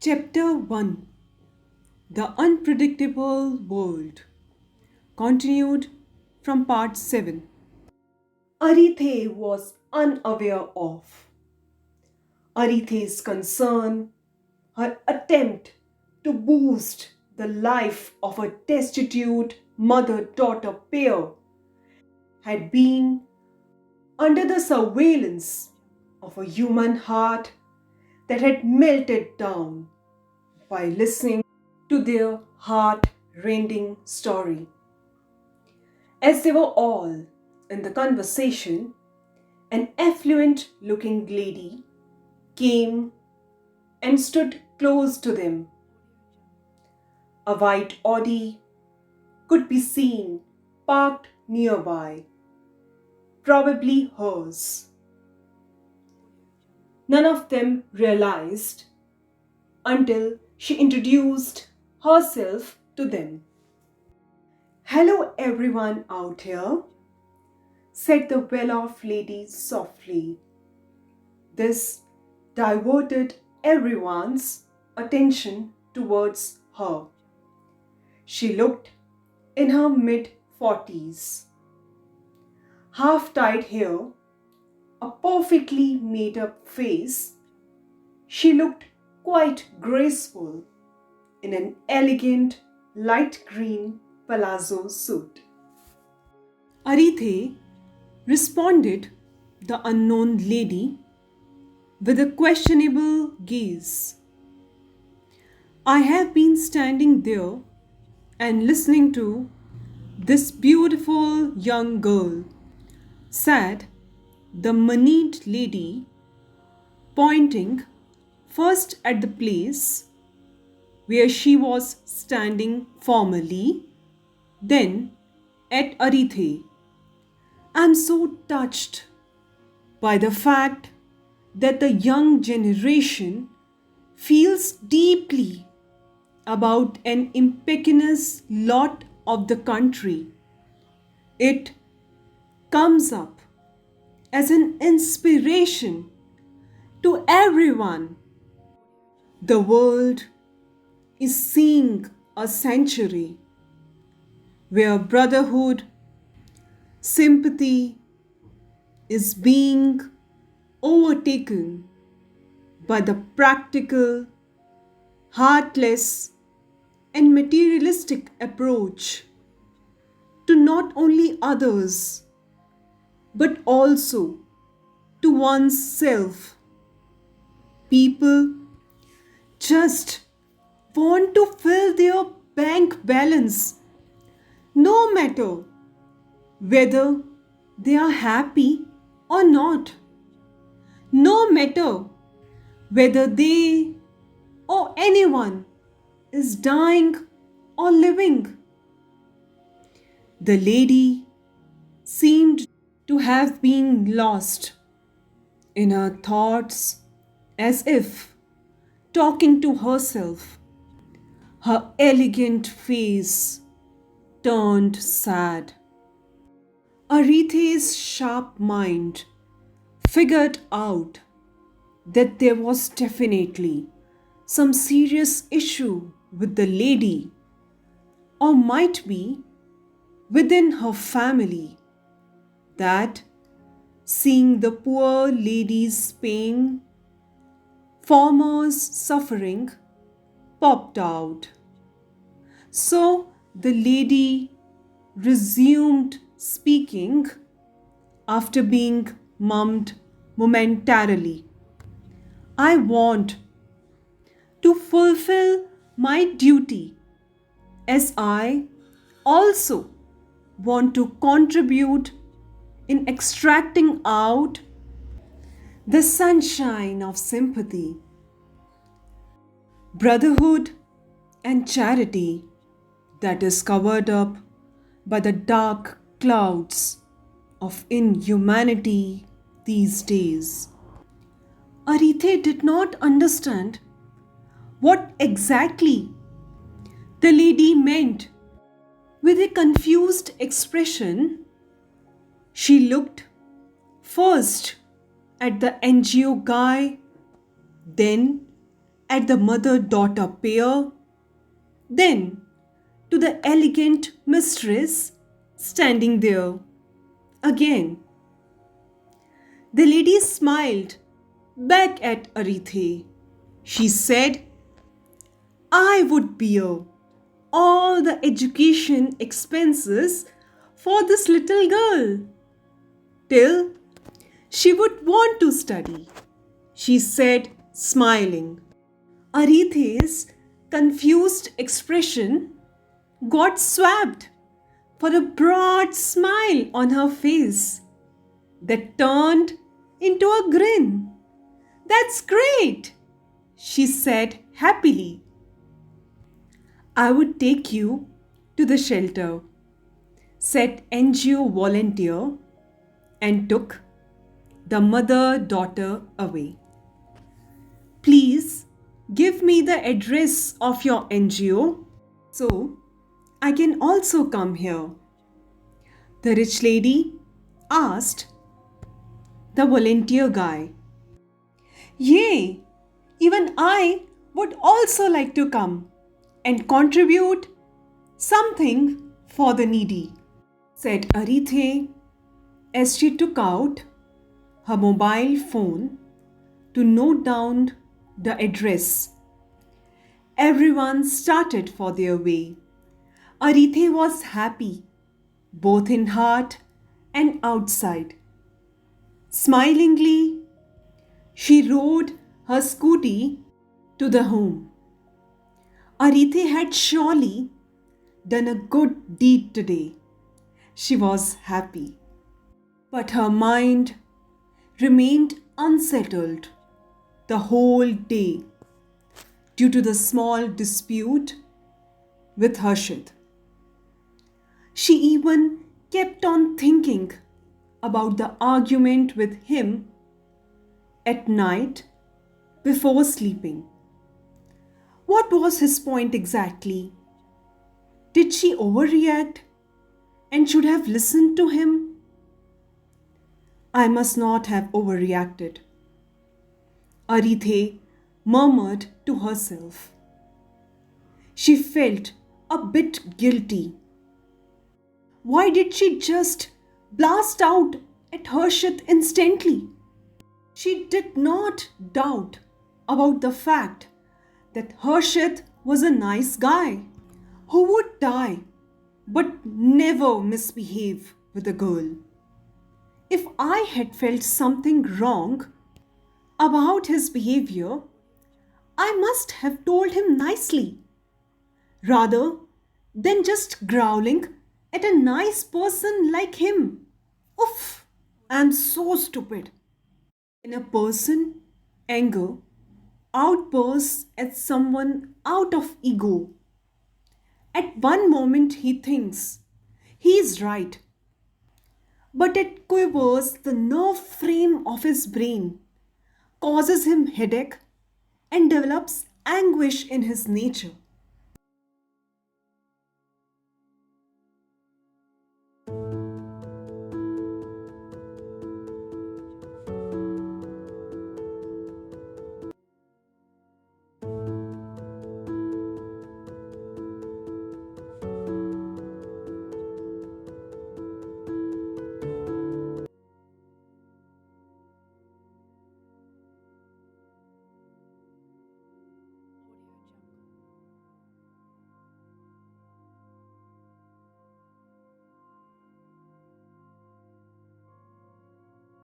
Chapter 1, The Unpredictable World, continued from part 7. Arithe was unaware of. Arithe's concern, her attempt to boost the life of a destitute mother-daughter pair, had been under the surveillance of a human heart that had melted down by listening to their heart-rending story. As they were all in the conversation, an affluent-looking lady came and stood close to them. A white Audi could be seen parked nearby, probably hers. None of them realized until she introduced herself to them. "Hello, everyone out here," said the well-off lady softly. This diverted everyone's attention towards her. She looked in her mid-40s. Half-tied hair, a perfectly made-up face, she looked quite graceful in an elegant light green palazzo suit. Arithe responded the unknown lady with a questionable gaze. "I have been standing there and listening to this beautiful young girl," said the moneyed lady, pointing first at the place where she was standing formerly, then at Arithe. "I'm so touched by the fact that the young generation feels deeply about an impecunious lot of the country. It comes up as an inspiration to everyone. The world is seeing a century where brotherhood, sympathy is being overtaken by the practical, heartless, and materialistic approach to not only others but also to one's self. People just want to fill their bank balance, no matter whether they are happy or not, no matter whether they or anyone is dying or living." The lady seemed to have been lost in her thoughts, as if talking to herself. Her elegant face turned sad. Arithe's sharp mind figured out that there was definitely some serious issue with the lady, or might be within her family, that seeing the poor lady's pain, farmer's suffering, popped out. So the lady resumed speaking after being mummed momentarily. "I want to fulfill my duty, as I also want to contribute in extracting out the sunshine of sympathy, brotherhood, and charity that is covered up by the dark clouds of inhumanity these days." Arithe did not understand what exactly the lady meant. With a confused expression, she looked first at the NGO guy, then at the mother daughter pair, then to the elegant mistress standing there. Again, the lady smiled back at Arithe. She said, I would bear all the education expenses for this little girl till she would want to study, she said, smiling. Arithe's confused expression got swapped for a broad smile on her face that turned into a grin. That's great, she said happily. I would take you to the shelter, said NGO volunteer, and took the mother daughter away. Please give me the address of your NGO so I can also come here, the rich lady asked the volunteer guy. Yay! Even I would also like to come and contribute something for the needy, said Arithe as she took out her mobile phone to note down the address. Everyone started for their way. Arithe was happy, both in heart and outside. Smilingly, she rode her scooty to the home. Arithe had surely done a good deed today. She was happy. But her mind remained unsettled the whole day due to the small dispute with Harshit. She even kept on thinking about the argument with him at night before sleeping. What was his point exactly? Did she overreact and should have listened to him? I must not have overreacted, Arithe murmured to herself. She felt a bit guilty. Why did she just blast out at Harshit instantly? She did not doubt about the fact that Harshit was a nice guy who would die but never misbehave with a girl. If I had felt something wrong about his behavior, I must have told him nicely rather than just growling at a nice person like him. Oof, I'm so stupid. When a person anger outbursts at someone out of ego, at one moment he thinks he is right, but it quivers the nerve frame of his brain, causes him headache, and develops anguish in his nature.